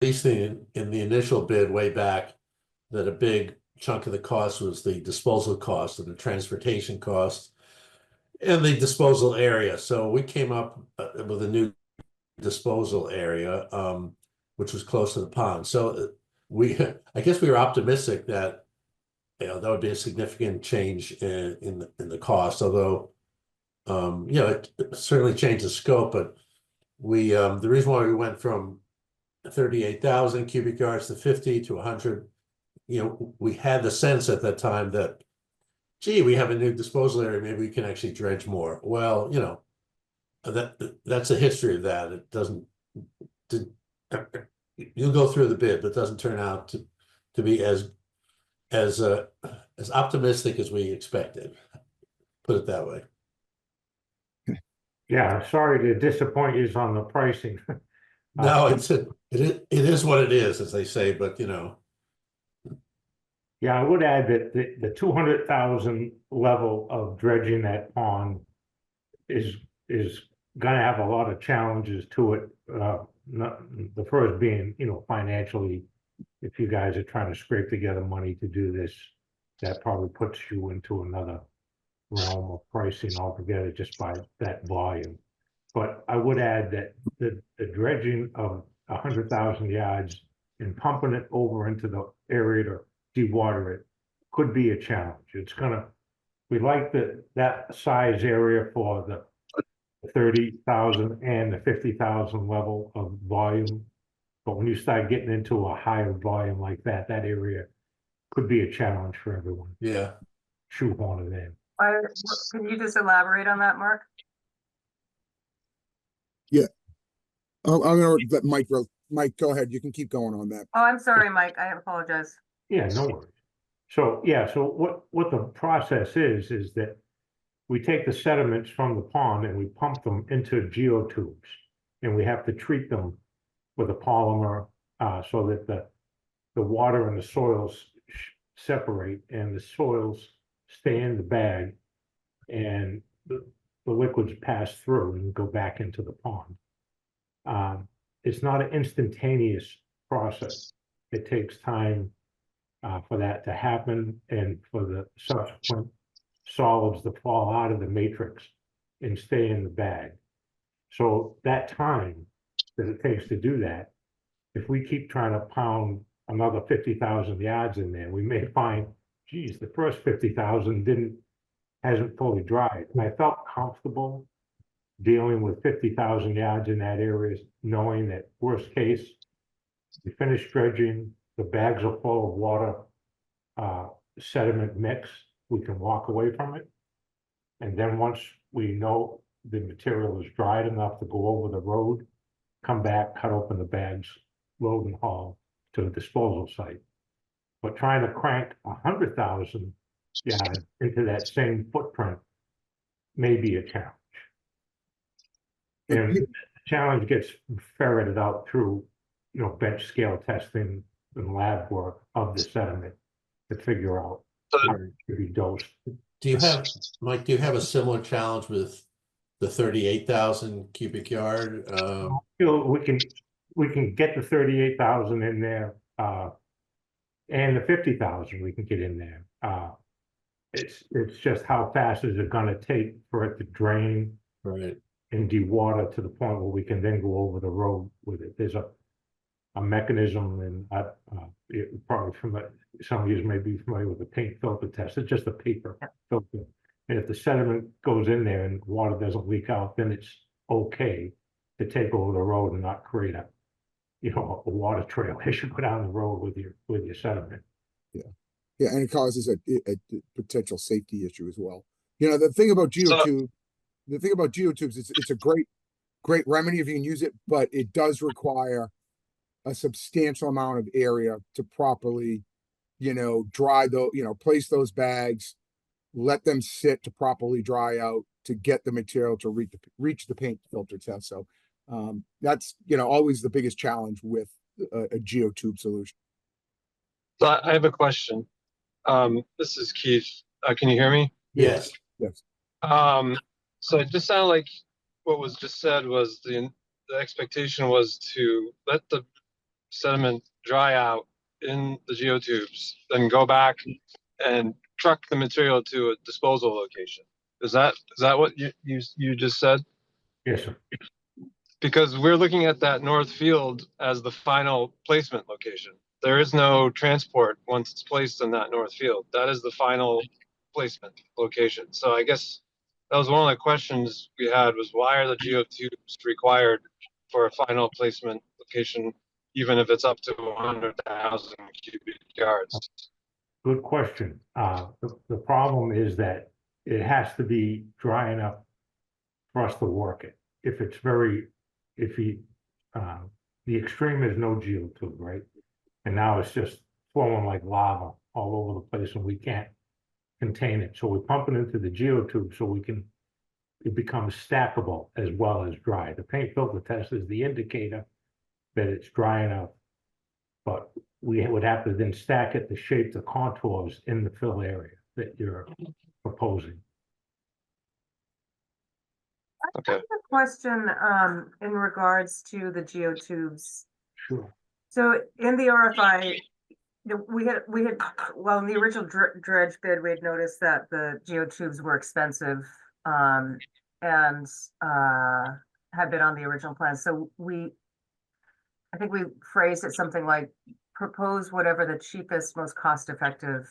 least in the initial bid way back, that a big chunk of the cost was the disposal cost and the transportation cost and the disposal area. So we came up with a new disposal area, which was close to the pond. So I guess we were optimistic that that would be a significant change in the cost. Although, it certainly changed the scope. But the reason why we went from 38,000 cubic yards to 50 to 100, we had the sense at that time that, gee, we have a new disposal area, maybe we can actually dredge more. Well, that's the history of that. It doesn't, you'll go through the bid, but it doesn't turn out to be as optimistic as we expected. Put it that way. Yeah, sorry to disappoint you on the pricing. No, it is what it is, as they say, but Yeah, I would add that the 200,000 level of dredging that pond is gonna have a lot of challenges to it. The first being, financially, if you guys are trying to scrape together money to do this, that probably puts you into another realm of pricing altogether just by that volume. But I would add that the dredging of 100,000 yards and pumping it over into the area to dewater it could be a challenge. We like that size area for the 30,000 and the 50,000 level of volume. But when you start getting into a higher volume like that area could be a challenge for everyone. Yeah. Shoehorn it in. Can you just elaborate on that, Mark? Yeah. I'm gonna let Mike go. Mike, go ahead. You can keep going on that. Oh, I'm sorry, Mike. I apologize. Yeah, no worries. So yeah, so what the process is that we take the sediments from the pond and we pump them into geotubes, and we have to treat them with a polymer so that the water and the soils separate and the soils stay in the bag, and the liquids pass through and go back into the pond. It's not an instantaneous process. It takes time for that to happen and for the subsequent solids to fall out of the matrix and stay in the bag. So that time that it takes to do that, if we keep trying to pound another 50,000 yards in there, we may find, geez, the first 50,000 hasn't fully dried. And I felt comfortable dealing with 50,000 yards in that area, knowing that worst case, we finish dredging, the bags are full of water, sediment mix, we can walk away from it. And then once we know the material is dried enough to go over the road, come back, cut open the bags, load and haul to the disposal site. But trying to crank 100,000 yards into that same footprint may be a challenge. And the challenge gets ferreted out through, bench scale testing and lab work of the sediment to figure out how it should be dosed. Mike, do you have a similar challenge with the 38,000 cubic yard? We can get the 38,000 in there, and the 50,000 we can get in there. It's just how fast is it going to take for it to drain, right, and dewater to the point where we can then go over the road with it. There's a mechanism, and probably some of you may be familiar with the paint filter test. It's just a paper filter, and if the sediment goes in there and water doesn't leak out, then it's okay to take over the road and not create a water trail as you go down the road with your sediment. Yeah, and it causes a potential safety issue as well. The thing about geotubes, it's a great remedy if you can use it, but it does require a substantial amount of area to properly, dry place those bags, let them sit to properly dry out to get the material to reach the paint filter test. So that's always the biggest challenge with a geotube solution. So I have a question. This is Keith. Can you hear me? yes. So it just sounded like what was just said was the expectation was to let the sediment dry out in the geotubes, then go back and truck the material to a disposal location. Is that what you just said? Yes, sir. Because we're looking at that north field as the final placement location. There is no transport once it's placed in that north field. That is the final placement location. So I guess that was one of the questions we had, was why are the geotubes required for a final placement location, even if it's up to 100,000 cubic yards? Good question. The problem is that it has to be dry enough for us to work it. If it's very, the extreme is no geotube, right? And now it's just flowing like lava all over the place and we can't contain it. So we pump it into the geotube so it becomes stackable as well as dry. The paint filter test is the indicator that it's dry enough, but we would have to then stack it to shape the contours in the fill area that you're proposing. Okay. I have a question in regards to the geotubes. Sure. So in the RFI, we had, well, in the original dredge bid, we had noticed that the geotubes were expensive and had been on the original plan. So I think we phrased it something like propose whatever the cheapest, most cost-effective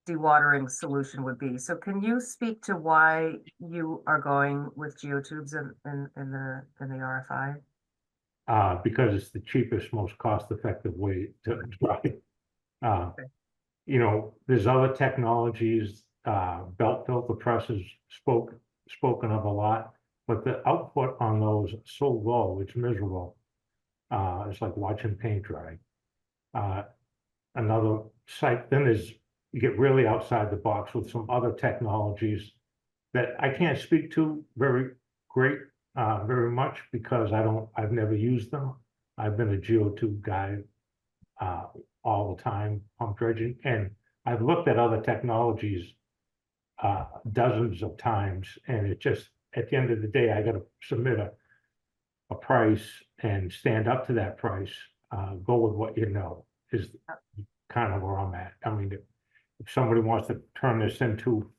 dewatering solution would be. So can you speak to why you are going with geotubes in the RFI? Because it's the cheapest, most cost-effective way to dry. You know, there's other technologies, belt filter presses spoken of a lot, but the output on those are so low, it's miserable. It's like watching paint dry. Another site, then you get really outside the box with some other technologies that I can't speak to very much because I've never used them. I've been a geotube guy all the time, pump dredging, and I've looked at other technologies dozens of times, and it just, at the end of the day, I got to submit a price and stand up to that price. Go with what you know is kind of where I'm at. I mean, if somebody wants to turn this into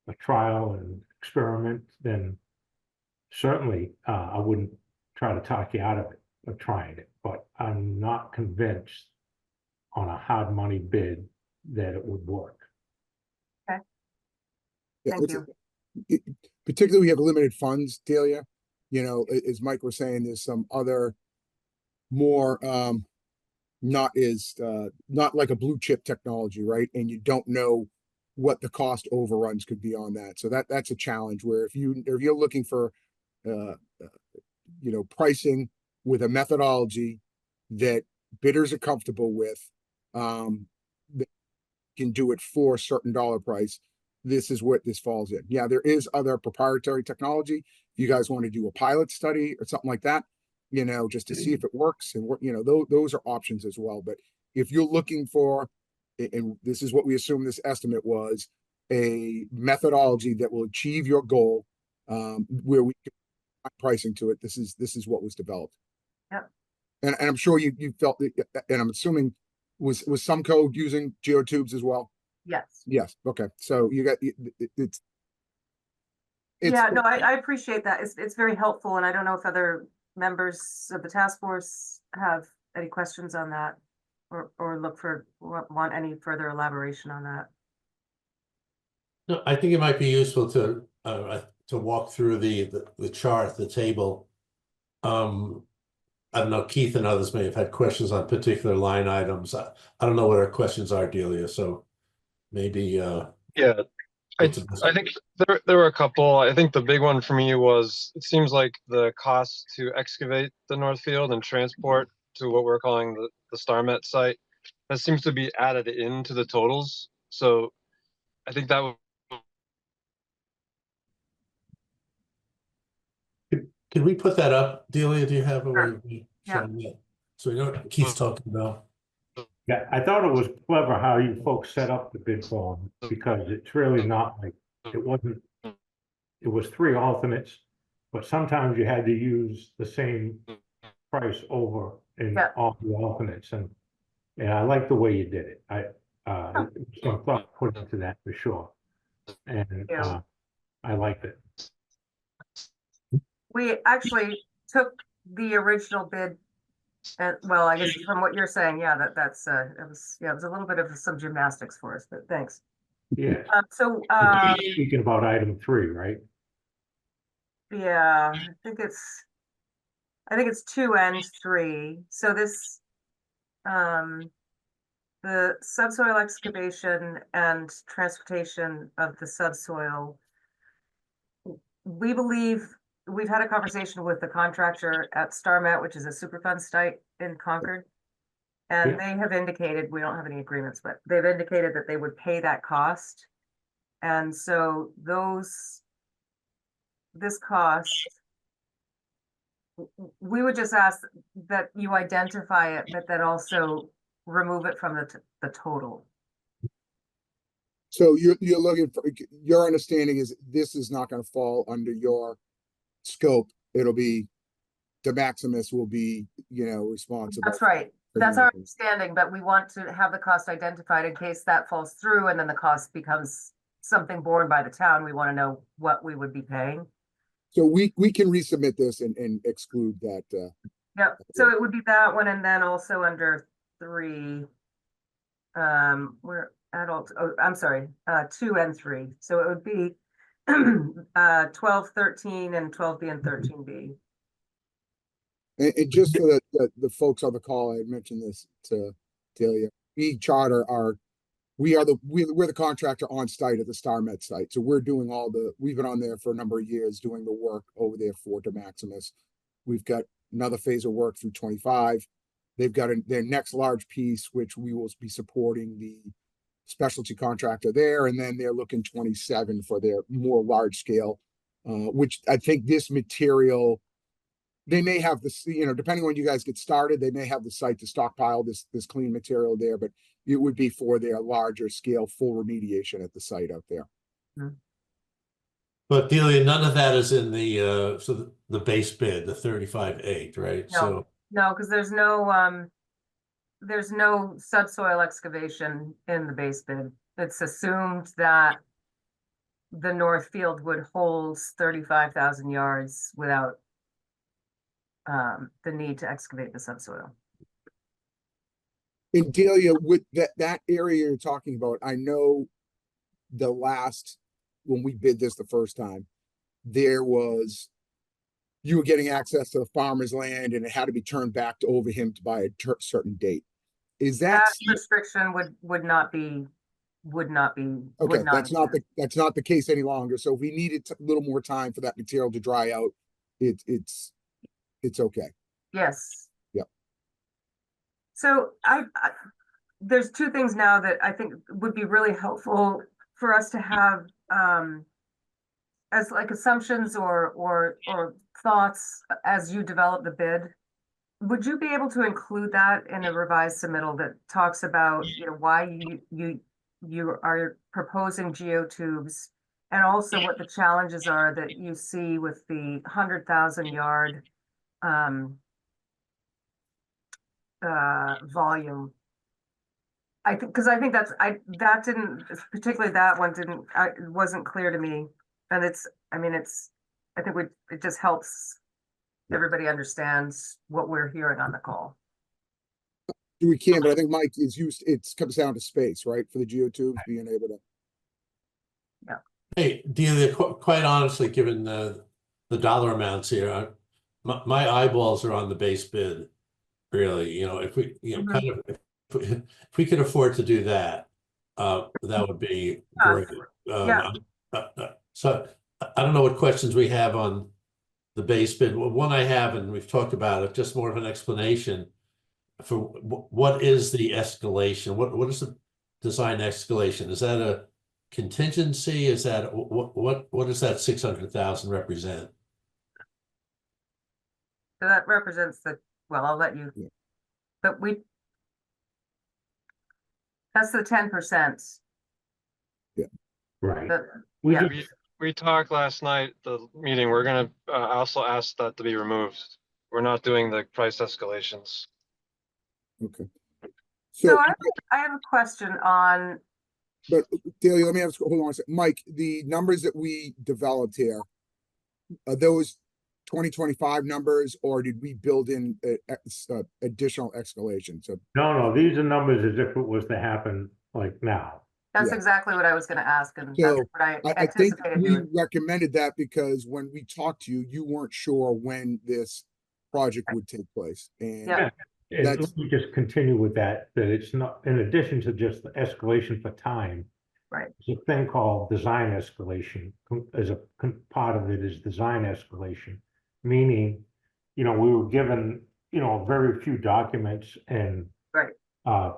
a trial and experiment, then certainly I wouldn't try to talk you out of it, of trying it, but I'm not convinced on a hard money bid that it would work. Yeah, Thank you. Particularly, we have limited funds, Delia. You know, as Mike was saying, there's some other more not like a blue chip technology, right? And you don't know what the cost overruns could be on that. So that's a challenge where if you're looking for pricing with a methodology that bidders are comfortable with, that can do it for a certain dollar price, this is what this falls in. Yeah, there is other proprietary technology. If you guys want to do a pilot study or something like that, just to see if it works, and those are options as well. But if you're looking for, and this is what we assume this estimate was, a methodology that will achieve your goal, where we can find pricing to it, this is what was developed. Yep. And I'm sure you felt it, and I'm assuming was some code using geotubes as well. Yes. Yes. Okay. So you got it's Yeah, no, I appreciate that. It's very helpful, and I don't know if other members of the task force have any questions on that or want any further elaboration on that. No, I think it might be useful to walk through the chart, the table. I don't know, Keith and others may have had questions on particular line items. I don't know what our questions are, Delia, so maybe Yeah, I think there were a couple. I think the big one for me was, it seems like the cost to excavate the North Field and transport to what we're calling the StarMet site, that seems to be added into the totals. So I think that would. Can we put that up, Delia? Do you have a way Sure. of Yeah. showing that? So we know what Keith's talking about. Yeah, I thought it was clever how you folks set up the bid form, because it's really not like, it was 3 alternates, but sometimes you had to use the same price over and Yeah. all the alternates, and I like the way you did it. Some thought put into that for sure. And, Yeah. I liked it. We actually took the original bid. And well, I guess from what you're saying, yeah, it was a little bit of some gymnastics for us, but thanks. Yeah, So, speaking about item 3, right? yeah, I think it's 2 and 3. So this, the subsoil excavation and transportation of the subsoil. We believe, we've had a conversation with the contractor at StarMet, which is a Superfund site in Concord. And Yeah. they have indicated, we don't have any agreements, but they've indicated that they would pay that cost. And so this cost, we would just ask that you identify it, but that also remove it from the total. So you're looking for, your understanding is this is not gonna fall under your scope. It'll be, the Maximus will be, responsible. That's right. for That's the- our understanding, but we want to have the cost identified in case that falls through and then the cost becomes something borne by the town. We want to know what we would be paying. So we can resubmit this and exclude that, Yep, so it would be that one, and then also under 3, we're adult, oh, I'm sorry, 2 and 3. So it would be 12, 13, and 12B and 13B. and just for the folks on the call, I had mentioned this to Delia. We charter we're the contractor on site at the StarMet site. So we're doing we've been on there for a number of years doing the work over there for De Maximus. We've got another phase of work through 25. They've got their next large piece, which we will be supporting the specialty contractor there. And then they're looking 27 for their more large scale, which I think this material, they may have this, depending on when you guys get started, they may have the site to stockpile this clean material there, but it would be for their larger scale full remediation at the site out there. But Delia, none of that is in the base bid, the 35.8, right? No. No, because there's no subsoil excavation in the base bid. It's assumed that the North Field would hold 35,000 yards without the need to excavate the subsoil. And Delia, with that area you're talking about, I know when we bid this the first time, you were getting access to the farmer's land and it had to be turned back over him by a certain date. Is that restriction would not be okay? That's not the case any longer. So if we needed a little more time for that material to dry out, it's okay. Yes. Yep. So there's 2 things now that I think would be really helpful for us to have as like assumptions or thoughts as you develop the bid. Would you be able to include that in a revised submittal that talks about, why you are proposing geotubes, and also what the challenges are that you see with the 100,000 yard volume? I think that didn't, particularly that one it wasn't clear to me. And I think it just helps everybody understands what we're hearing on the call. We can, but I think Mike it comes down to space, right? For the geotubes being able to. Hey, Delia, quite honestly, given the dollar amounts here, my eyeballs are on the base bid. Really, if we, kind of, if we could afford to do that, that would be great. Yeah. So I don't know what questions we have on the base bid. One I have, and we've talked about it, just more of an explanation for what is the escalation? What is the design escalation? Is that a contingency? Is that what does that 600,000 represent? So that represents well, I'll let you, Yeah. but that's the 10%. Right. We Yeah. We talked last night, the meeting, we're gonna also ask that to be removed. We're not doing the price escalations. Okay. So So, I have a question on, but Dalia, let me ask, hold on a second. Mike, the numbers that we developed here, are those 2025 numbers, or did we build in additional escalation? So, No, these are numbers as if it was to happen like now. that's Yeah. exactly what I was gonna ask, and that's So, what I I think anticipated you we would. recommended that because when we talked to you, you weren't sure when this project would take place. And Yeah. And That's- let me just continue with that, that it's not, in addition to just the escalation for time. Right. There's a thing called design escalation, as a part of it is design escalation. Meaning, we were given, very few documents and Right.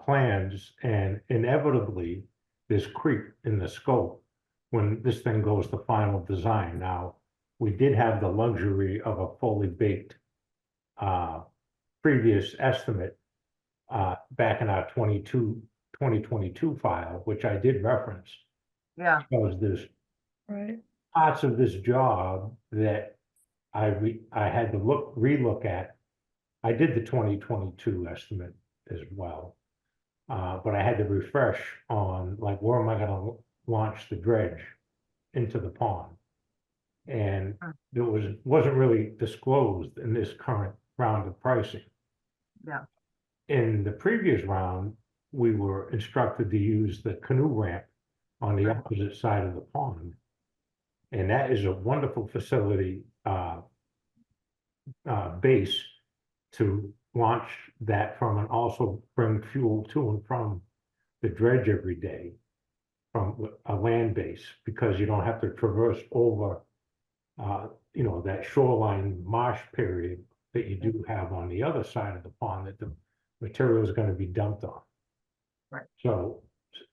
plans, and inevitably there's creep in the scope when this thing goes to final design. Now, we did have the luxury of a fully baked previous estimate back in our 2022 file, which I did reference, Yeah, because there's right. parts of this job that I had to relook at. I did the 2022 estimate as well. But I had to refresh on, like, where am I gonna launch the dredge into the pond? And it wasn't really disclosed in this current round of pricing. Yeah. In the previous round, we were instructed to use the canoe ramp on the opposite side of the pond. And that is a wonderful facility, base to launch that from, and also bring fuel to and from the dredge every day from a land base, because you don't have to traverse over, that shoreline marsh period that you do have on the other side of the pond that the material is going to be dumped on. Right. So,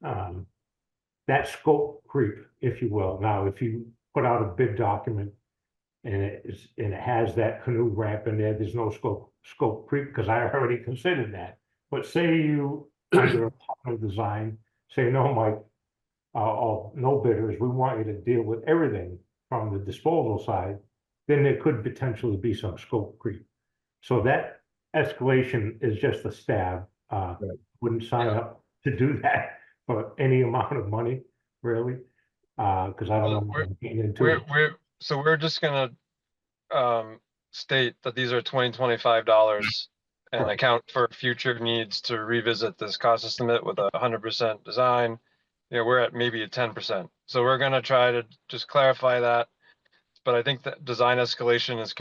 that scope creep, if you will. Now, if you put out a bid document and it has that canoe ramp in there, there's no scope creep, because I already considered that. But say you, under a final design, say, no, Mike, no bidders, we want you to deal with everything from the disposal side, then there could potentially be some scope creep. So that escalation is just a stab. Wouldn't sign up to do that for any amount of money, really, because I don't know what I'm getting into. We're just gonna state that these are $2025 and Right. account for future needs to revisit this cost estimate with 100% design. We're at maybe a 10%. So we're gonna try to just clarify that. But I think that design escalation is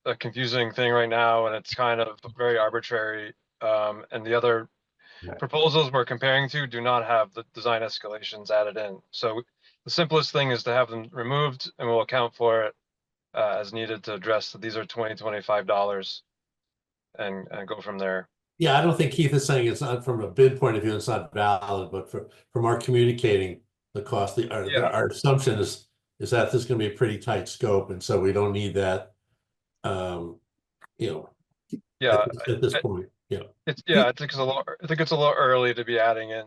a confusing thing right now, and it's kind of very arbitrary. And the other proposals we're comparing to do not have the design escalations added in. So the simplest thing is to have them removed, and we'll account for it as needed to address that these are $20-25 and go from there. Yeah, I don't think Keith is saying it's not from a bid point of view, it's not valid, but from our communicating the cost, our assumption is that there's gonna be a pretty tight scope, and so we don't need that. Yeah, at this point, yeah. I think it's a little early to be adding in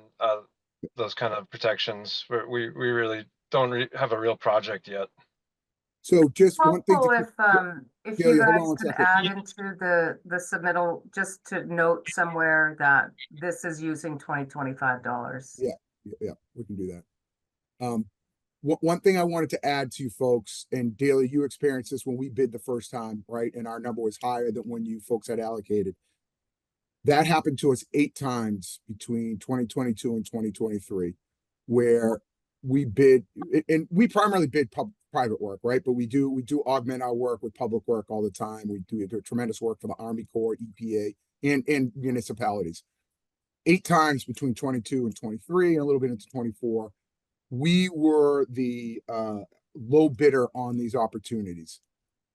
those kind of protections. We really don't have a real project yet. so just one thing. Helpful if Yeah, you hold guys on one can second. add into the submittal, just to note somewhere that this is using $20-25. Yeah, we can do that. One thing I wanted to add to you folks, and Daly, you experienced this when we bid the first time, right? And our number was higher than when you folks had allocated. That happened to us 8 times between 2022 and 2023, where we bid, and we primarily bid private work, right? But we do augment our work with public work all the time. We do tremendous work for the Army Corps, EPA, and municipalities. 8 times between 22 and 23, and a little bit into 24, we were the low bidder on these opportunities.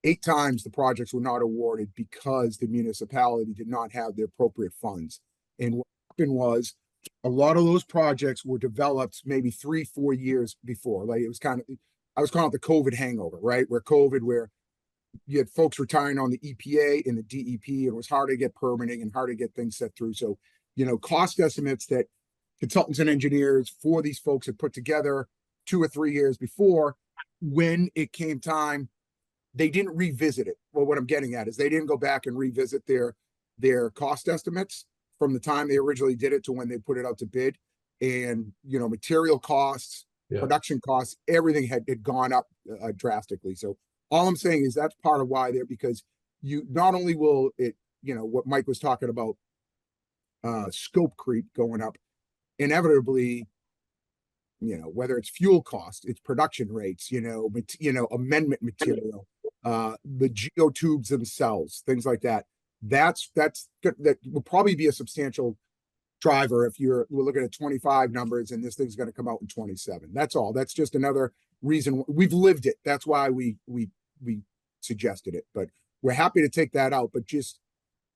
8 times the projects were not awarded because the municipality did not have the appropriate funds. And what happened was a lot of those projects were developed maybe 3-4 years before. Like, it was kind of, I was calling it the COVID hangover, right? Where you had folks retiring on the EPA and the DEP, and it was hard to get permitting and hard to get things set through. So, cost estimates that consultants and engineers for these folks had put together 2 or 3 years before, when it came time, they didn't revisit it. Well, what I'm getting at is they didn't go back and revisit their cost estimates from the time they originally did it to when they put it out to bid. And, you know, material costs, Yeah. production costs, everything had gone up drastically. So all I'm saying is that's part of why because you not only will it, you know, what Mike was talking about, scope creep going up, inevitably, you know, whether it's fuel cost, it's production rates, you know, amendment material, the geotubes themselves, things like that. That will probably be a substantial driver if we're looking at 25 numbers and this thing's going to come out in 27. That's all. That's just another reason we've lived it. That's why we suggested it, but we're happy to take that out, but just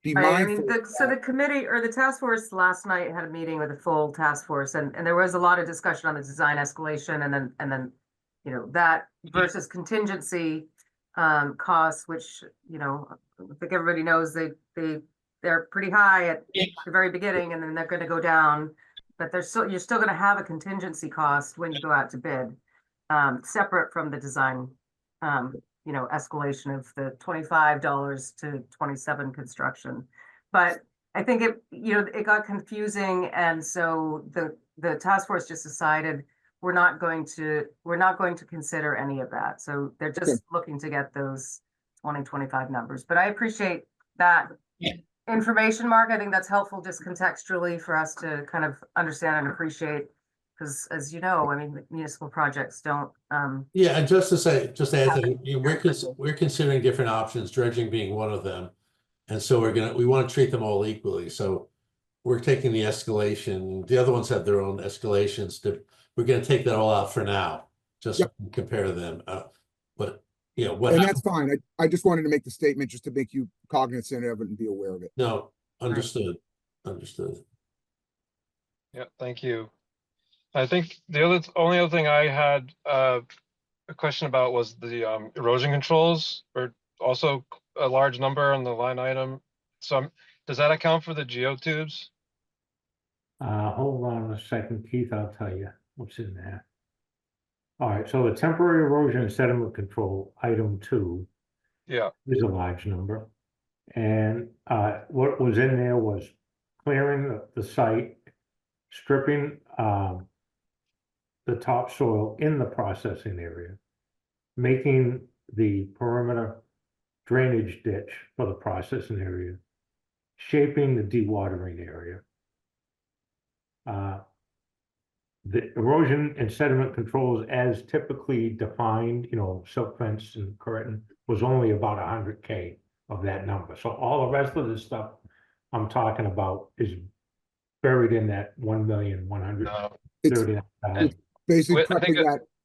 be Right, I mindful. mean, so the committee or the task force last night had a meeting with a full task force, and there was a lot of discussion on the design escalation, and then, you know, that versus contingency costs, which, you know, I think everybody knows they're pretty high at the very beginning, and then they're going to go down, but you're still going to have a contingency cost when you go out to bid, separate from the design, you know, escalation of the $25 to 27 construction. But I think you know, it got confusing. And so the task force just decided we're not going to consider any of that. So they're just looking to get those 2025 numbers. But I appreciate that information, Mark. I think that's helpful just contextually for us to kind of understand and appreciate. Because as you know, I mean, municipal projects don't. Yeah, and just to add that, you know, we're considering different options, dredging being one of them. And so we want to treat them all equally. So we're taking the escalation. The other ones have their own escalations. We're going to take that all out for now, just compare them. But you know what? And that's fine. I just wanted to make the statement just to make you cognizant of it and be aware of it. No, understood. Understood. Yeah, thank you. I think the only other thing I had a question about was the erosion controls, or also a large number on the line item. So does that account for the geotubes? Hold on a second, Keith, I'll tell you what's in there. All right, so the temporary erosion and sediment control, item 2. Yeah. Is a large number. And what was in there was clearing the site, stripping the topsoil in the processing area, making the perimeter drainage ditch for the processing area, shaping the dewatering area. The erosion and sediment controls as typically defined, you know, silk fence and curtain, was only about 100K of that number. So all the rest of this stuff I'm talking about is buried in that 1,139,000. It's basically I think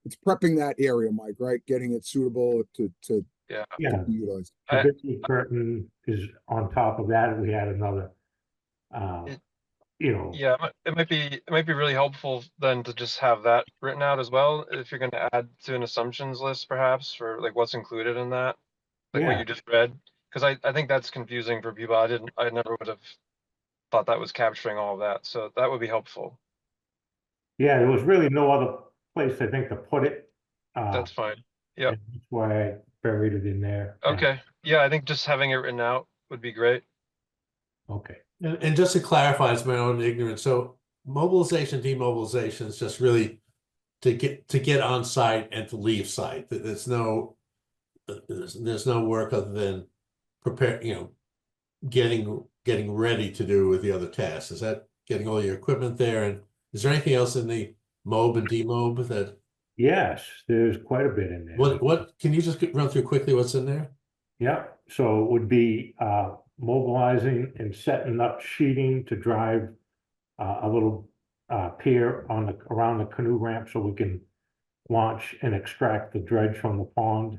it's prepping that area, Mike, right? Getting it suitable to Yeah, be utilized. the Vicky curtain is on top of that, and we had another, you know. Yeah, it might be really helpful then to just have that written out as well, if you're going to add to an assumptions list, perhaps, for like what's included in that, like what you just read, because I think that's confusing for people. I never would have thought that was capturing all of that, so that would be helpful. Yeah, there was really no other place, I think, to put it. That's fine. Yeah. That's why I buried it in there. Okay. Yeah, I think just having it written out would be great. Okay. And just to clarify, it's my own ignorance. So mobilization, demobilization is just really to get on site and to leave site. There's no work other than prepare, you know, getting ready to do with the other tasks. Is that getting all your equipment there? And is there anything else in the mob and demob that? Yes, there's quite a bit in there. What can you just run through quickly what's in there? Yeah, so it would be mobilizing and setting up sheeting to drive a little pier around the canoe ramp so we can launch and extract the dredge from the pond.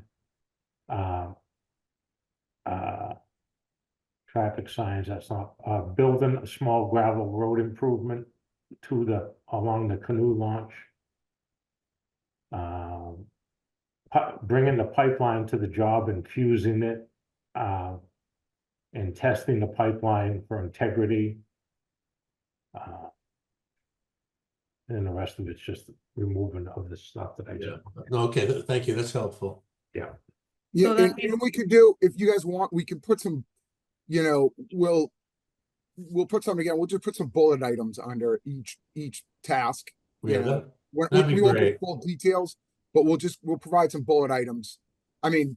Traffic signs, that's not building a small gravel road improvement along the canoe launch. Bringing the pipeline to the job and fusing it, and testing the pipeline for integrity. And the rest of it's just removing of the stuff that I just. Okay, thank you. That's helpful. Yeah. Yeah, and we could do, if you guys want, we could put some, you know, we'll put something again, we'll just put some bullet items under each task. You Yeah, know, that'd be we won't great. get full details, but we'll provide some bullet items. I mean,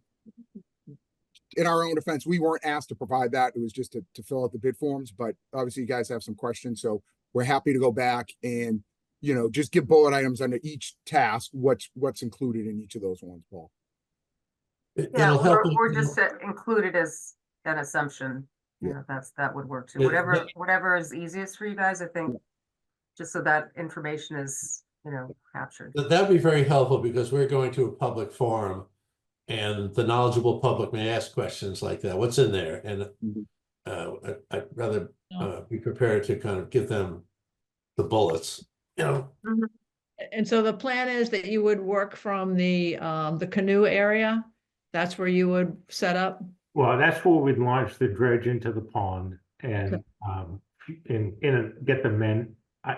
in our own defense, we weren't asked to provide that. It was just to fill out the bid forms, but obviously you guys have some questions, so we're happy to go back and, you know, just give bullet items under each task, what's included in each of those ones, Paul. Yeah, It'll help. or just include it as an assumption. You Yeah. know, that would work too. Yeah, Whatever is easiest for you guys, I think, just so that information is, captured. That'd be very helpful because we're going to a public forum and the knowledgeable public may ask questions like that. What's in there? And Mhm. I'd rather be prepared to kind of give them the bullets, And so the plan is that you would work from the canoe area? That's where you would set up? Well, that's where we'd launch the dredge into the pond and, get the men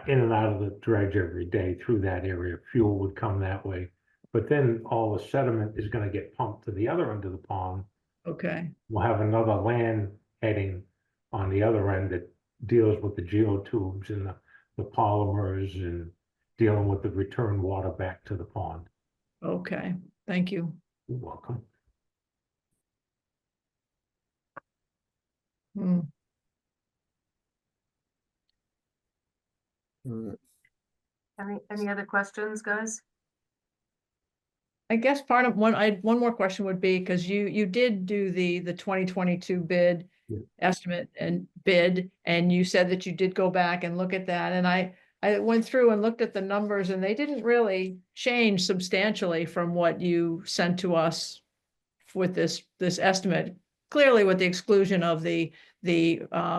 in and out of the dredge every day through that area. Fuel would come that way. But then all the sediment is gonna get pumped to the other end of the pond. Okay, We'll have another land heading on the other end that deals with the geotubes and the polymers and dealing with the return water back to the pond. okay, thank you. You're welcome. Hmm. All right. Any other questions, guys? I guess part of one more question would be, because you did do the 2022 bid Yeah. estimate and bid, and you said that you did go back and look at that, and I went through and looked at the numbers, and they didn't really change substantially from what you sent to us with this estimate, clearly with the exclusion of the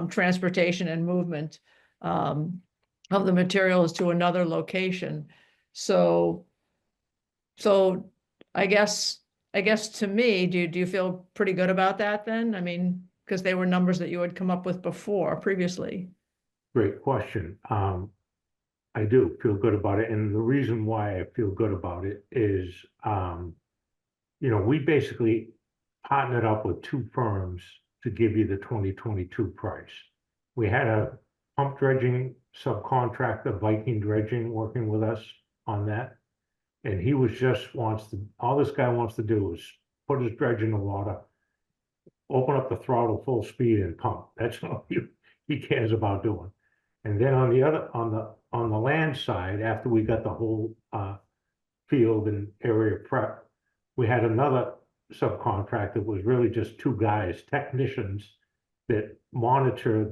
transportation and movement of the materials to another location. So I guess to me, do you feel pretty good about that then? I mean, because they were numbers that you had come up with before previously. Great question. I do feel good about it, and the reason why I feel good about it is, we basically partnered up with two firms to give you the 2022 price. We had a pump dredging subcontractor, Viking Dredging, working with us on that. And he all this guy wants to do is put his dredge in the water, open up the throttle full speed and pump. That's all he cares about doing. And then on the land side, after we got the whole field and area prep, we had another subcontractor that was really just two guys, technicians, that monitor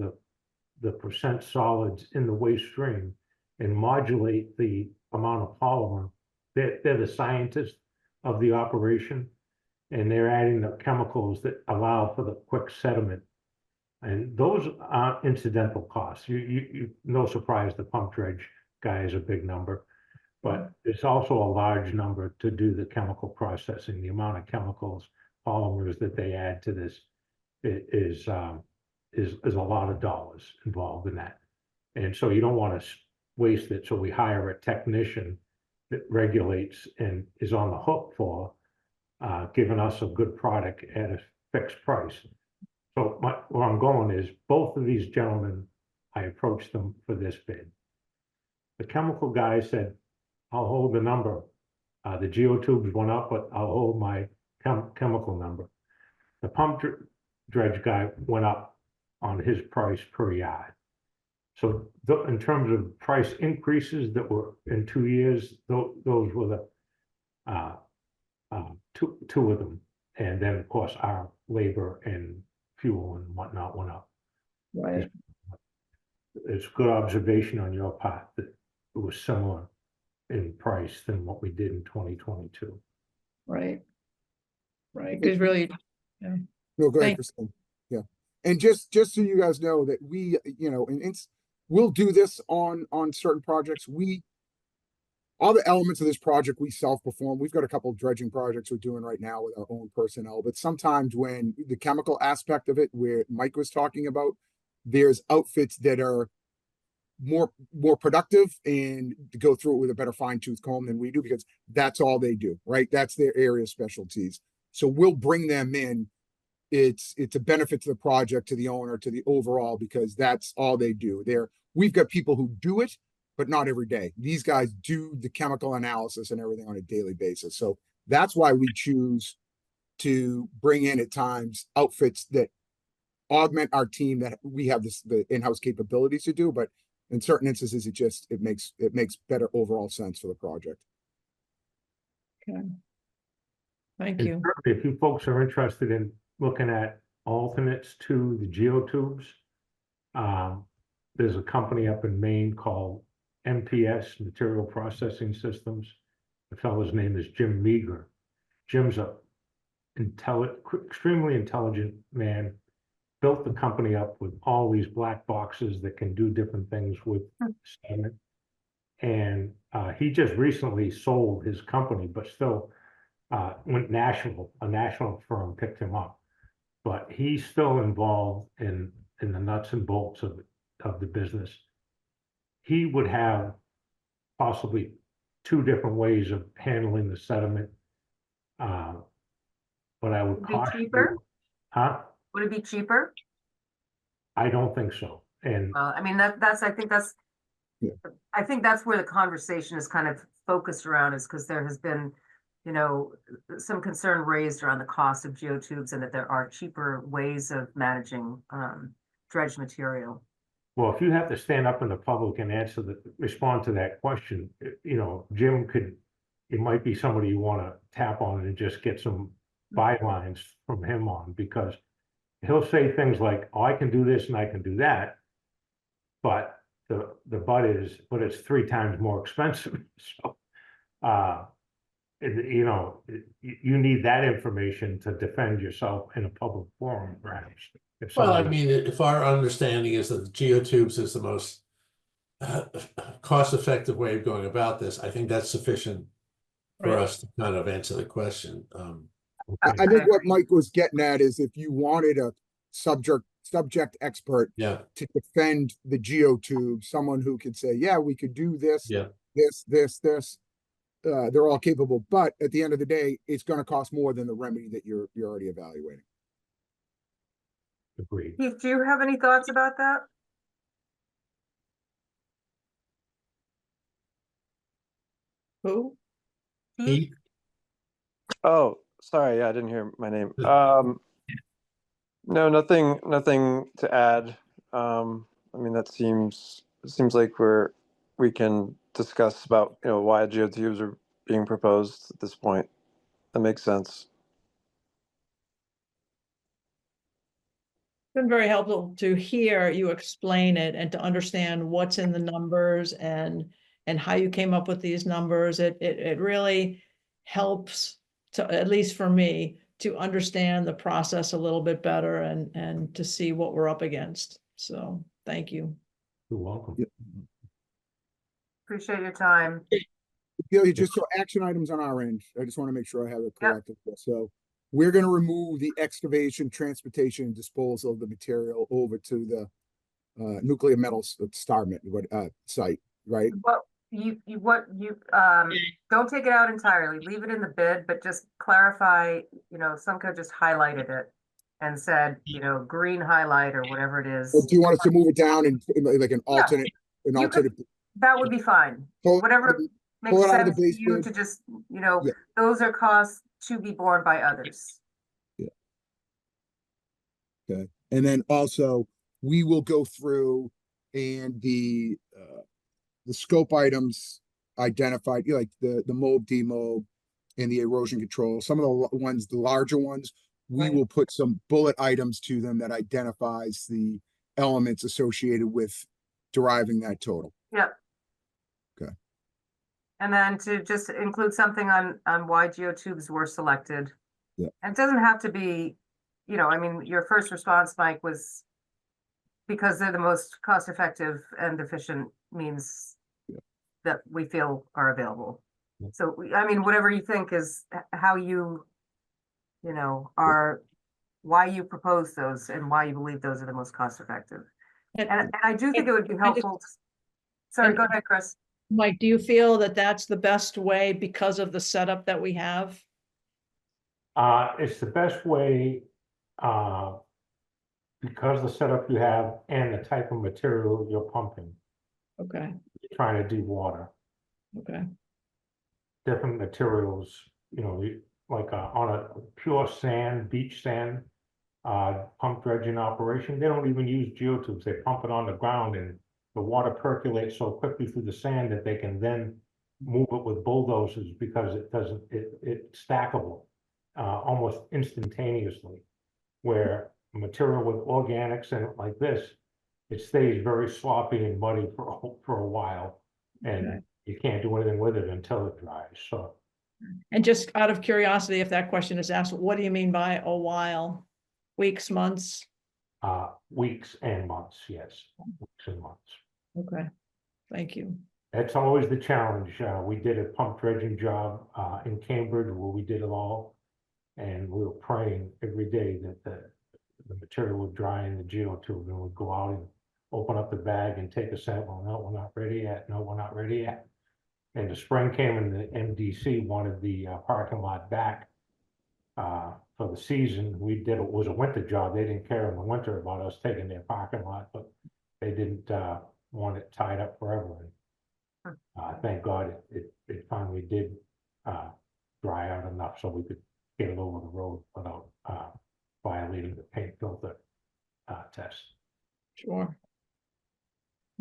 the percent solids in the waste stream and modulate the amount of polymer. They're the scientists of the operation, and they're adding the chemicals that allow for the quick sediment. And those aren't incidental costs. You no surprise the pump dredge guy is a big number, but it's also a large number to do the chemical processing. The amount of chemicals, polymers that they add to this is a lot of dollars involved in that. And so you don't want to waste it. So we hire a technician that regulates and is on the hook for giving us a good product at a fixed price. So where I'm going is both of these gentlemen, I approached them for this bid. The chemical guy said, I'll hold the number. The geotubes went up, but I'll hold my chemical number. The pump dredge guy went up on his price per yard. So in terms of price increases that were in 2 years, those were the two of them. And then, of course, our labor and fuel and whatnot went up. Right. It's good observation on your part that it was similar in price than what we did in 2022. Right. Because really, No, go ahead, Christine. Yeah. And just so you guys know that we, and we'll do this on certain projects. All the elements of this project, we self-perform. We've got a couple of dredging projects we're doing right now with our own personnel, but sometimes when the chemical aspect of it, where Mike was talking about, there's outfits that are more productive and to go through it with a better fine-tooth comb than we do, because that's all they do, right? That's their area of specialties. So we'll bring them in it's a benefit to the project, to the owner, to the overall, because that's all they do. We've got people who do it, but not every day. These guys do the chemical analysis and everything on a daily basis. So that's why we choose to bring in at times outfits that augment our team, that we have the in-house capabilities to do, but in certain instances, it makes better overall sense for the project. Okay. Thank And you. if you folks are interested in looking at alternates to the geotubes, there's a company up in Maine called MPS, Material Processing Systems. The fellow's name is Jim Meager. Jim's extremely intelligent man, built the company up with all these black boxes that can do different things with sediment. And he just recently sold his company, but still went national. A national firm picked him up, but he's still involved in the nuts and bolts of the business. He would have possibly 2 different ways of handling the sediment. But I would Would it be caution cheaper? you. Huh? Would it be cheaper? I don't think so. And I mean, that's, Yeah. I think that's where the conversation is kind of focused around, is because there has been, you know, some concern raised around the cost of geotubes and that there are cheaper ways of managing dredged material. well, if you have to stand up in the public and respond to that question, you know, Jim it might be somebody you want to tap on and just get some bylines from him on, because he'll say things like, oh, I can do this and I can do that. But but it's 3 times more expensive. So, you know, you need that information to defend yourself in a public forum, perhaps. Well, I mean, if our understanding is that the geotubes is the most cost-effective way of going about this, I think that's sufficient for Right. us to kind of answer the question. I think what Mike was getting at is, if you wanted a subject expert Yeah, to defend the geotube, someone who could say, yeah, we could do this, yeah. this, they're all capable, but at the end of the day, it's going to cost more than the remedy that you're already evaluating. Agreed. Keith, do you have any thoughts about that? Who? Keith? Oh, sorry, yeah, I didn't hear my name. No, nothing to add. I mean, it seems like we can discuss about, you know, why geotubes are being proposed at this point. That makes sense. Been very helpful to hear you explain it and to understand what's in the numbers and how you came up with these numbers. It really helps to, at least for me, to understand the process a little bit better and to see what we're up against. So thank you. You're welcome. Yeah. Appreciate your time. Delia, just so action items on our end, I just want to make sure I have it correct. So we're going to remove the excavation, transportation, and disposal of the material over to the nuclear metals site, right? Well, don't take it out entirely, leave it in the bid, but just clarify, you know, some could have just highlighted it and said, you know, green highlight or whatever it is. Or do you want us to move it down and like an Yeah. alternate, You could- That would be fine. Whatever makes pull it out of sense the to base you bid. to just, you know, Yeah. those are costs to be borne by others. Okay. And then also we will go through and the scope items identified, like the mold, demold, and the erosion control. Some of the ones, the larger ones, we Right. will put some bullet items to them that identifies the elements associated with deriving that total. Yep. Okay. And then to just include something on why geotubes were selected. Yeah. And it doesn't have to be, you know, I mean, your first response, Mike, was because they're the most cost-effective and efficient means that we feel are available. Yeah. So, I mean, whatever you think is how you know, why you propose those and why you believe those are the most cost-effective. And I do think it would be helpful. Sorry, go ahead, Chris. Mike, do you feel that that's the best way because of the setup that we have? It's the best way because the setup you have and the type of material you're pumping, Okay, trying to dewater, okay, different materials, like on a pure sand, beach sand, pump dredging operation, they don't even use geotubes. They pump it on the ground and the water percolates so quickly through the sand that they can then move it with bulldozers because it's stackable almost instantaneously. Where material with organics in it like this, it stays very sloppy and muddy for a while. Okay. And you can't do anything with it until it dries. So and just out of curiosity, if that question is asked, what do you mean by a while? Weeks, months? weeks and months, yes, weeks and months. Okay, thank you. That's always the challenge. We did a pump dredging job in Cambridge where we did it all. And we were praying every day that the material would dry in the geotube and we'd go out and open up the bag and take a sample. No, we're not ready yet. No, we're not ready yet. And the spring came and the MDC wanted the parking lot back for the season. It was a winter job. They didn't care in the winter about us taking their parking lot, but they didn't want it tied up forever. And thank God it finally did dry out enough so we could get it over the road without violating the paint filter test. Sure.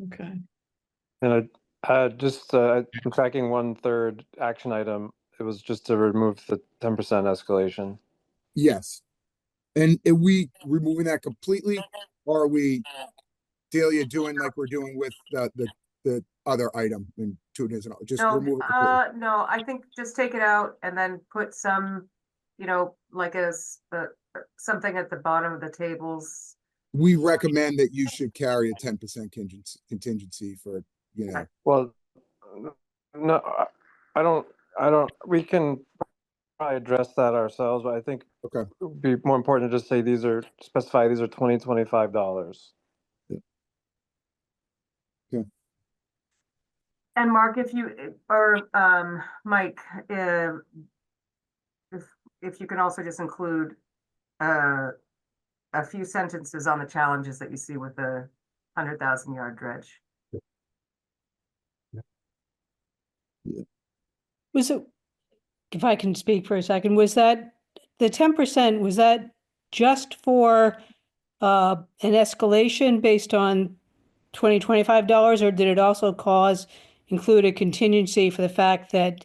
Okay, And I'm tracking 1/3 action item. It was just to remove the 10% escalation. Yes. And are we removing that completely, or are we, Delia, doing like we're doing with the other item and tuners and all, just No, remove it completely? no, I think just take it out and then put some, like something at the bottom of the tables. We recommend that you should carry a 10% contingency for, Well, no, I don't, we can probably address that ourselves, but I think Okay. it would be more important to just say specify these are $20-$25. And Mark, if you, or Mike, if you can also just include a few sentences on the challenges that you see with the 100,000-yard dredge. Was it, if I can speak for a second, was that the 10%, was that just for an escalation based on $25, or did it also include a contingency for the fact that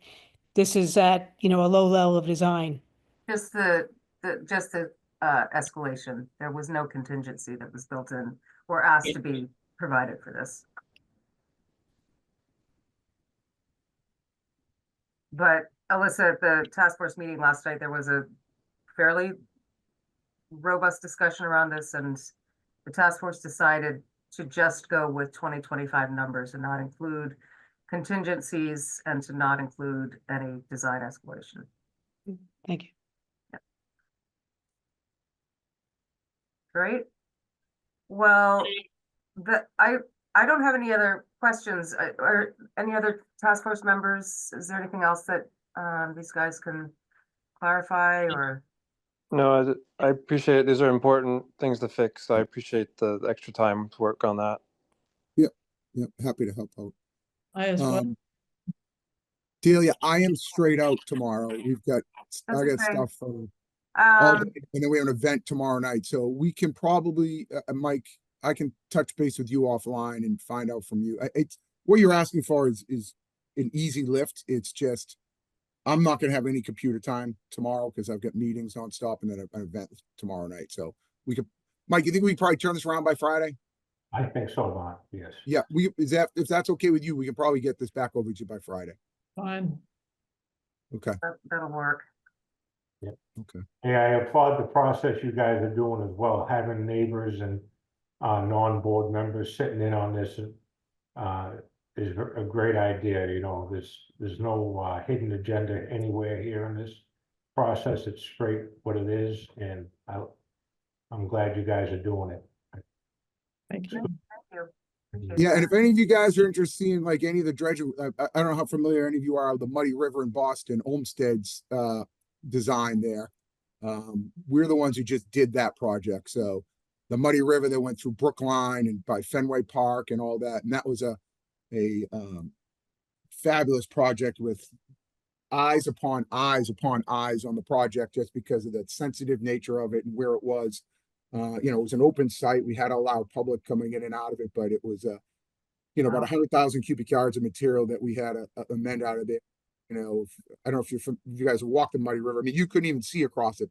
this is at, a low level of design? Just the escalation. There was no contingency that was built in or asked to be provided for this. But Alyssa, at the task force meeting last night, there was a fairly robust discussion around this, and the task force decided to just go with 2025 numbers and not include contingencies and to not include any design escalation. Thank you. Great. Well, I don't have any other questions or any other task force members. Is there anything else that these guys can clarify or? No, I appreciate it. These are important things to fix. I appreciate the extra time to work on that. Yep, happy to help out. I as well. Delia, I am straight out tomorrow. I got okay. stuff for all day, and then we have an event tomorrow night. So we can probably, Mike, I can touch base with you offline and find out from you. It's what you're asking for is an easy lift. It's just, I'm not going to have any computer time tomorrow because I've got meetings nonstop and then an event tomorrow night. So we could, Mike, you think we could probably turn this around by Friday? I think so, Mark, yes. Yeah, if that's okay with you, we can probably get this back over to you by Friday. Fine. Okay. That'll work. Okay. Yeah, I applaud the process you guys are doing as well, having neighbors and non-board members sitting in on this is a great idea. There's no hidden agenda anywhere here in this process. It's straight what it is, and I'm glad you guys are doing it. Thank you. Thank you. Appreciate Yeah, that. and if any of you guys are interested in like any of the dredging, I don't know how familiar any of you are with the Muddy River in Boston, Olmsted's design there. We're the ones who just did that project. So the Muddy River that went through Brookline and by Fenway Park and all that. And that was a fabulous project with eyes upon eyes upon eyes on the project, just because of the sensitive nature of it and where it was. It was an open site. We had to allow public coming in and out of it, but it was about 100,000 cubic yards of material that we had to amend out of there. I don't know if you guys have walked the Muddy River. I mean, you couldn't even see across it.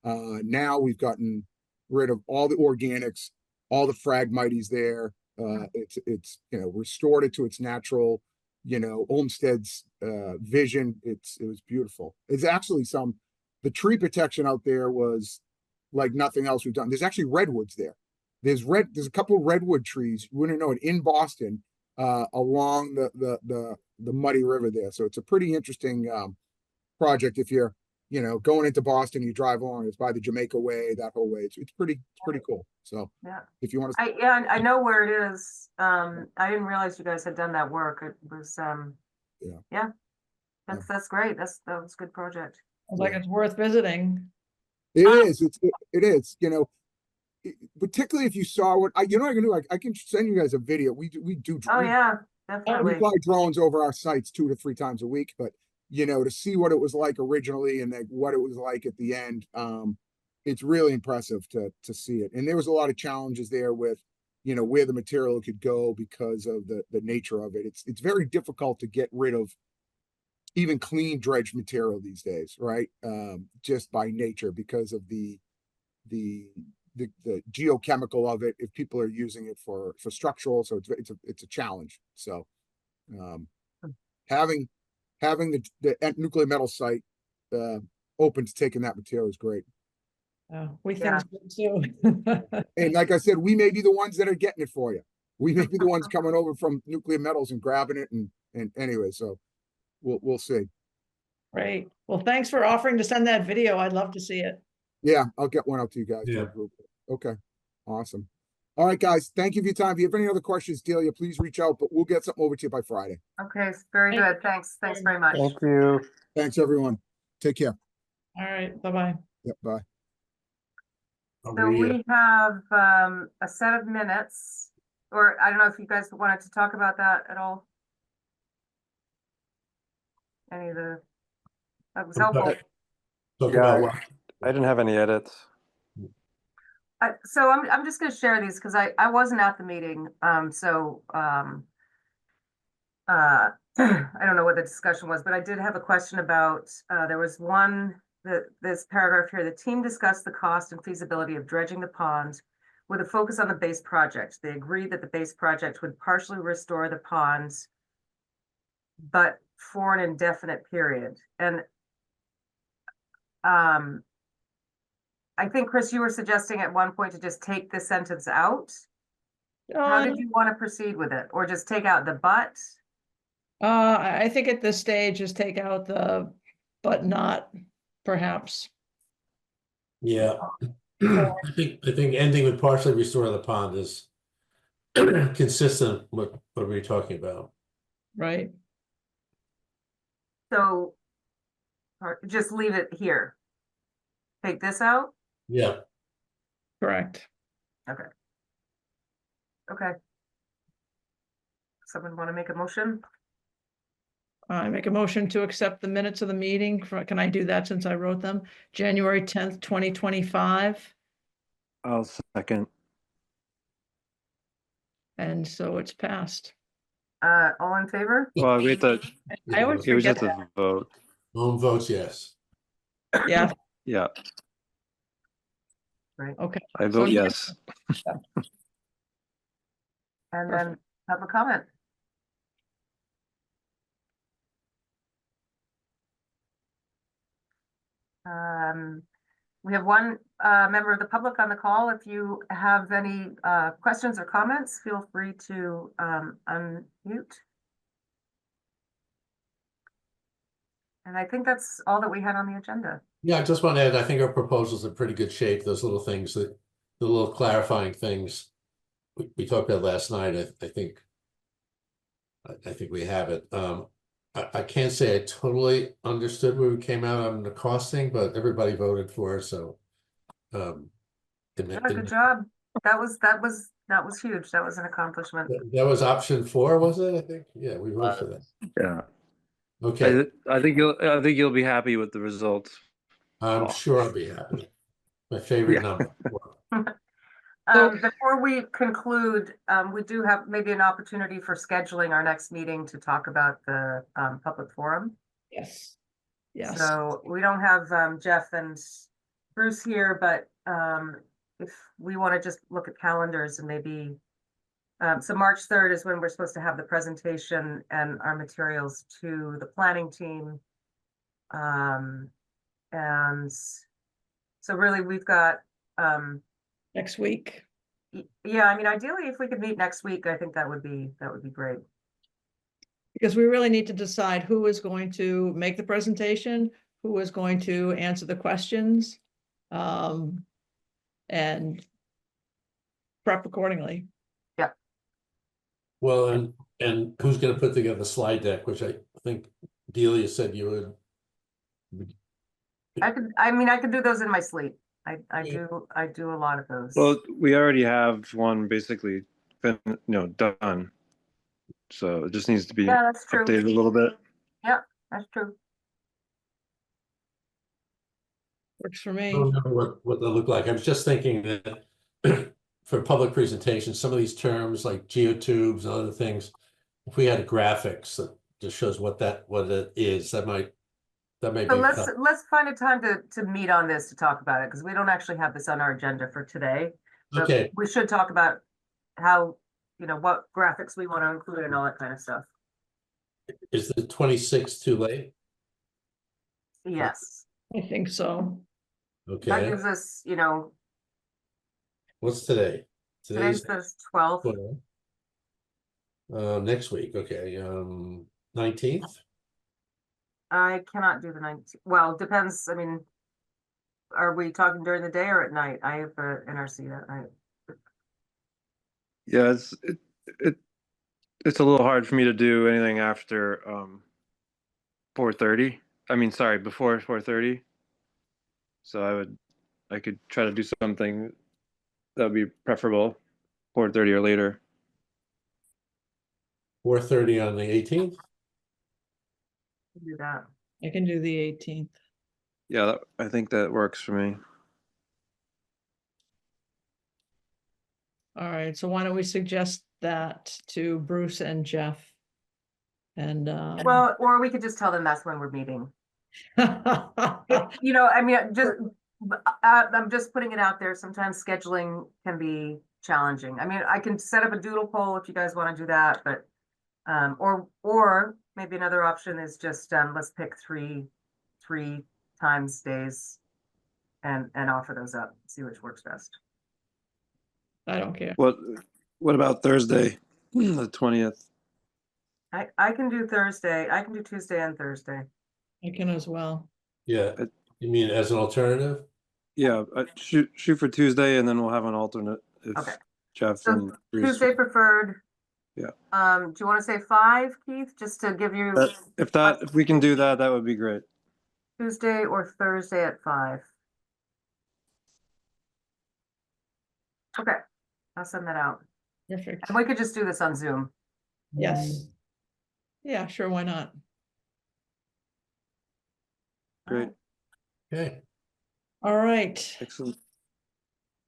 Now we've gotten rid of all the organics, all the phragmites there. It's restored it to its natural, Olmsted's vision. It was beautiful. It's actually the tree protection out there was like nothing else we've done. There's actually redwoods there. There's a couple of redwood trees, you wouldn't know it, in Boston, along the Muddy River there. So it's a pretty interesting project. If you're going into Boston, you drive along, it's by the Jamaica Way, that whole way. It's pretty cool. So Yeah. if you want to, I know where it is. I didn't realize you guys had done that work. It was, that's great. That was a good project. Sounds like it's worth visiting. it is. It is. Particularly if you saw what I can do. I can send you guys a video. We do. Oh yeah, We definitely. fly drones over our sites 2 to 3 times a week, but to see what it was like originally and what it was like at the end, it's really impressive to see it. And there was a lot of challenges there with, where the material could go because of the nature of it. It's very difficult to get rid of even clean dredged material these days, right? Just by nature, because of the geochemical of it, if people are using it for structural. So it's a challenge. So having the nuclear metal site open to taking that material is great. We Yeah. think so too. And like I said, we may be the ones that are getting it for you. We may be the ones coming over from Nuclear Metals and grabbing it. And anyway, so we'll see. Great. Well, thanks for offering to send that video. I'd love to see it. Yeah, I'll get one out to you guys. Yeah. Okay, awesome. All right, guys, thank you for your time. If you have any other questions, Delia, please reach out, but we'll get something over to you by Friday. Okay, very good. Thanks very much. Thank you. Thanks, everyone. Take care. All right. Bye-bye. Yep, bye. So we have a set of minutes, or I don't know if you guys wanted to talk about that at all. That was helpful. Talk Yeah, about what? I didn't have any edits. So I'm just gonna share these because I wasn't at the meeting, I don't know what the discussion was, but I did have a question about, there was this paragraph here: the team discussed the cost and feasibility of dredging the pond with a focus on the base project. They agreed that the base project would partially restore the ponds, but for an indefinite period. And I think, Chris, you were suggesting at one point to just take this sentence out. How did you want to proceed with it? Or just take out the but? I think at this stage, just take out the but not, perhaps. Yeah. I think ending with partially restore the pond is consistent with what we were talking about. Right. So just leave it here. Take this out? Yeah. Correct. Okay. Someone want to make a motion? I make a motion to accept the minutes of the meeting. Can I do that since I wrote them? January 10th, 2025. I'll second. And so it's passed. All in favor? Well, we have to, I always we just forget have to vote. Home votes yes. Yeah, Yeah, okay. I vote yes. And then public comment. We have one member of the public on the call. If you have any questions or comments, feel free to unmute. And I think that's all that we had on the agenda. Yeah, I just want to add, I think our proposal's in pretty good shape. Those little things, the little clarifying things we talked about last night, I think we have it. I can't say I totally understood where we came out on the costing, but everybody voted for it, so. Yeah, good job. That was huge. That was an accomplishment. That was option 4, was it? I think, yeah, we voted for that. Yeah, Okay, I think you'll be happy with the results. I'm sure I'll be happy. My favorite Yeah. number. Before we conclude, we do have maybe an opportunity for scheduling our next meeting to talk about the public forum. Yes. Yes. So we don't have Jeff and Bruce here, but if we want to just look at calendars and maybe, so March 3rd is when we're supposed to have the presentation and our materials to the planning team. And so really we've got, Next week. yeah, I mean, ideally, if we could meet next week, I think that would be great. Because we really need to decide who is going to make the presentation, who is going to answer the questions, and prep accordingly. Well, and who's gonna put together the slide deck, which I think Delia said you would. I could do those in my sleep. I Yeah. do a lot of those. Well, we already have one basically, done. So it just needs to be Yeah, that's true. updated a little bit. That's true. Works for I me. don't remember what they look like. I was just thinking that for public presentations, some of these terms like geotubes and other things, if we had graphics that just shows what it is, that may So be. let's find a time to meet on this to talk about it, because we don't actually have this on our agenda for today. But Okay. we should talk about how, what graphics we want to include and all that kind of stuff. Is the 26th too late? Yes, I think so. that Okay, gives us, what's today? today's the 12th. 12th. Next week, okay, 19th? I cannot do the 19th. Well, depends. I mean, are we talking during the day or at night? I have a NRC that night. Yeah, it's a little hard for me to do anything after 4:30. I mean, sorry, before 4:30. So I could try to do something that would be preferable, 4:30 or later. 4:30 on the 18th? Do that. I can do the 18th. Yeah, I think that works for me. All right, so why don't we suggest that to Bruce and Jeff? And Well, or we could just tell them that's when we're meeting. I mean, I'm just putting it out there. Sometimes scheduling can be challenging. I mean, I can set up a doodle poll if you guys want to do that, but or maybe another option is just let's pick three times days and offer those up, see which works best. I don't care. What about Thursday, the 20th? I can do Thursday. I can do Tuesday and Thursday. I can as well. Yeah, you mean as an alternative? Yeah, shoot for Tuesday, and then we'll have an alternate if Okay. Jeff So and Bruce. Tuesday preferred. Yeah. Do you want to say 5, Keith, just to give you If we can do that, that would be great. Tuesday or Thursday at 5? Okay, I'll send that out. Perfect. And we could just do this on Zoom. Yes. Yeah, sure, why not? Great. Okay, All right. Excellent.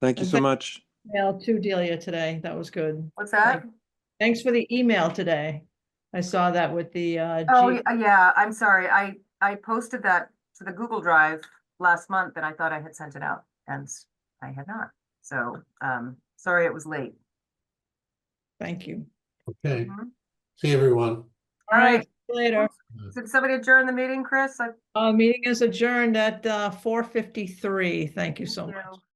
Thank you And so much. Email to Delia today. That was good. What's that? Thanks for the email today. I saw that with the Oh, yeah, I'm sorry. I posted that to the Google Drive last month and I thought I had sent it out and I had not. So, sorry it was late. Thank you. okay. Mhm. See everyone. All right, see you later. Did somebody adjourn the meeting, Chris? Meeting is adjourned at 4:53. Thank you so much.